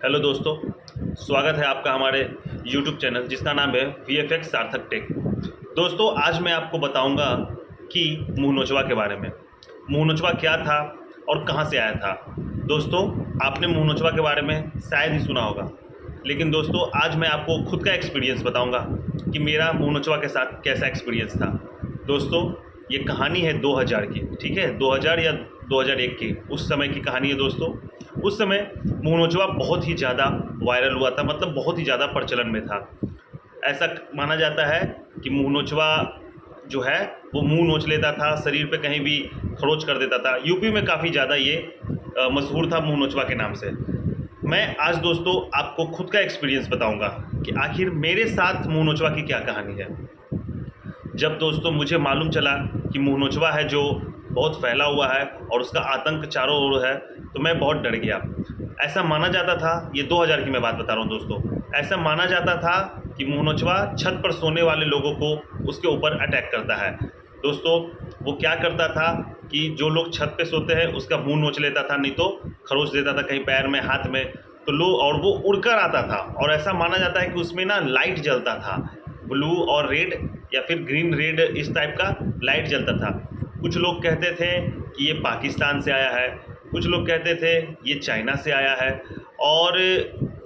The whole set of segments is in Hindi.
हेलो दोस्तों, स्वागत है आपका हमारे YouTube चैनल जिसका नाम है VFX सार्थक टेक। दोस्तों, आज मैं आपको बताऊंगा कि मुंह नोचवा के बारे में। मुंह नोचवा क्या था और कहां से आया था। दोस्तों, आपने मुंह नोचवा के बारे में शायद ही सुना होगा, लेकिन दोस्तों आज मैं आपको खुद का एक्सपीरियंस बताऊंगा कि मेरा मुंह नोचवा के साथ कैसा एक्सपीरियंस था। दोस्तों, ये कहानी है 2000 की, ठीक है, 2000 या 2001 की, उस समय की कहानी है दोस्तों। उस समय मुंह नोचवा बहुत ही ज़्यादा वायरल हुआ था, मतलब बहुत ही ज़्यादा प्रचलन में था। ऐसा माना जाता है कि मुंह नोचवा जो है वो मुंह नोच लेता था, शरीर पे कहीं भी खरोच कर देता था। यूपी में काफ़ी ज़्यादा ये मशहूर था मुंह नोचवा के नाम से। मैं आज दोस्तों आपको खुद का एक्सपीरियंस बताऊंगा कि आखिर मेरे साथ मुंह नोचवा की क्या कहानी है। जब दोस्तों मुझे मालूम चला कि मुंह नोचवा है जो बहुत फैला हुआ है और उसका आतंक चारों ओर है, तो मैं बहुत डर गया। ऐसा माना जाता था, ये 2000 की मैं बात बता रहा हूँ दोस्तों, ऐसा माना जाता था कि मुंह नोचवा छत पर सोने वाले लोगों को उसके ऊपर अटैक करता है। दोस्तों, वो क्या करता था कि जो लोग छत पे सोते हैं उसका मुंह नोच लेता था, नहीं तो खरोच देता था कहीं पैर में, हाथ में, तो लो और वो उड़कर आता था। और ऐसा माना जाता है कि उसमें ना लाइट जलता था, ब्लू और रेड या फिर ग्रीन रेड, इस टाइप का लाइट जलता था। कुछ लोग कहते थे कि ये पाकिस्तान से आया है, कुछ लोग कहते थे ये चाइना से आया है। और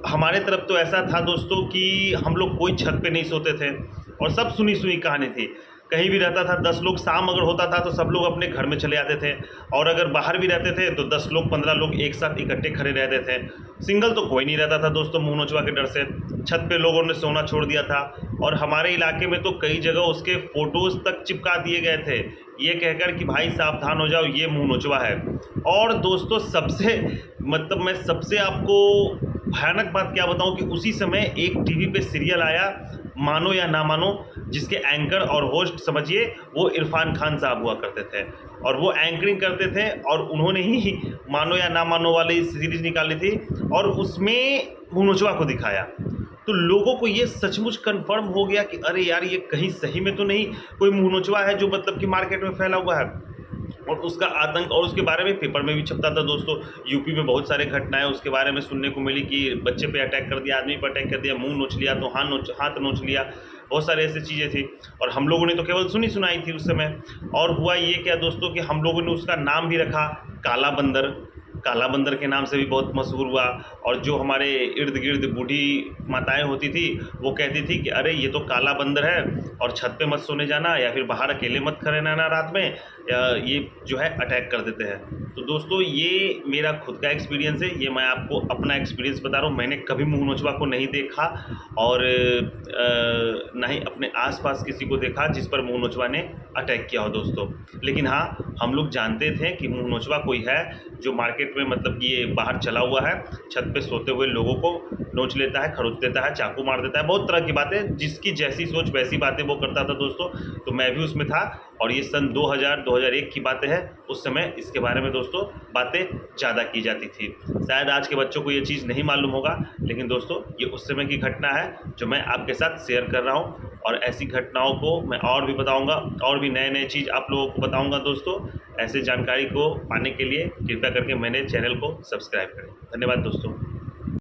हमारे तरफ तो ऐसा था दोस्तों कि हम लोग कोई छत पे नहीं सोते थे और सब सुनी सुनी कहानी थी। कहीं भी रहता था 10 लोग, शाम अगर होता था तो सब लोग अपने घर में चले आते थे, और अगर बाहर भी रहते थे तो 10 लोग 15 लोग एक साथ इकट्ठे खड़े रहते थे। सिंगल तो कोई नहीं रहता था दोस्तों मुंह नोचवा के डर से। छत पे लोगों ने सोना छोड़ दिया था और हमारे इलाके में तो कई जगह उसके फ़ोटोज़ तक चिपका दिए गए थे, ये कहकर कि भाई सावधान हो जाओ, ये मुंह नोचवा है। और दोस्तों सबसे मैं सबसे आपको भयानक बात क्या बताऊं कि उसी समय एक टीवी पे सीरियल आया, मानो या ना मानो, जिसके एंकर और होस्ट समझिए वो इरफान खान साहब हुआ करते थे और वो एंकरिंग करते थे, और उन्होंने ही मानो या ना मानो वाली सीरीज निकाली थी और उसमें मुंह नोचवा को दिखाया। तो लोगों को ये सचमुच कंफर्म हो गया कि अरे यार, ये कहीं सही में तो नहीं कोई मुंह नोचवा है जो मतलब कि मार्केट में फैला हुआ है। और उसका आतंक, और उसके बारे में पेपर में भी छपता था दोस्तों। यूपी में बहुत सारे घटनाएं उसके बारे में सुनने को मिली कि बच्चे पे अटैक कर दिया, आदमी पे अटैक कर दिया, मुंह नोच लिया तो हाथ नोच लिया, बहुत सारे ऐसी चीज़ें थी। और हम लोगों ने तो केवल सुनी सुनाई थी उस समय। और हुआ ये क्या दोस्तों कि हम लोगों ने उसका नाम भी रखा काला बंदर। काला बंदर के नाम से भी बहुत मशहूर हुआ। और जो हमारे इर्द गिर्द बूढ़ी माताएं होती थी वो कहती थी कि अरे ये तो काला बंदर है और छत पे मत सोने जाना, या फिर बाहर अकेले मत खड़े रहना रात में, ये जो है अटैक कर देते हैं। तो दोस्तों ये मेरा खुद का एक्सपीरियंस है, ये मैं आपको अपना एक्सपीरियंस बता रहा हूँ। मैंने कभी मुंह नोचवा को नहीं देखा और ना ही अपने आसपास किसी को देखा जिस पर मुंह नोचवा ने अटैक किया हो दोस्तों। लेकिन हाँ, हम लोग जानते थे कि मुंह नोचवा कोई है जो मार्केट में मतलब कि ये बाहर चला हुआ है, छत पे सोते हुए लोगों को नोच लेता है, खरोच देता है, चाकू मार देता है, बहुत तरह की बातें, जिसकी जैसी सोच वैसी बातें वो करता था दोस्तों। तो मैं भी उसमें था और ये सन 2000-2001 की बातें हैं। उस समय इसके बारे में दोस्तों बातें ज़्यादा की जाती थी। शायद आज के बच्चों को ये चीज़ नहीं मालूम होगा, लेकिन दोस्तों ये उस समय की घटना है जो मैं आपके साथ शेयर कर रहा हूँ। और ऐसी घटनाओं को मैं और भी बताऊँगा, और भी नए नए चीज़ आप लोगों को बताऊँगा दोस्तों। ऐसे जानकारी को पाने के लिए कृपया करके मेरे चैनल को सब्सक्राइब करें। धन्यवाद दोस्तों।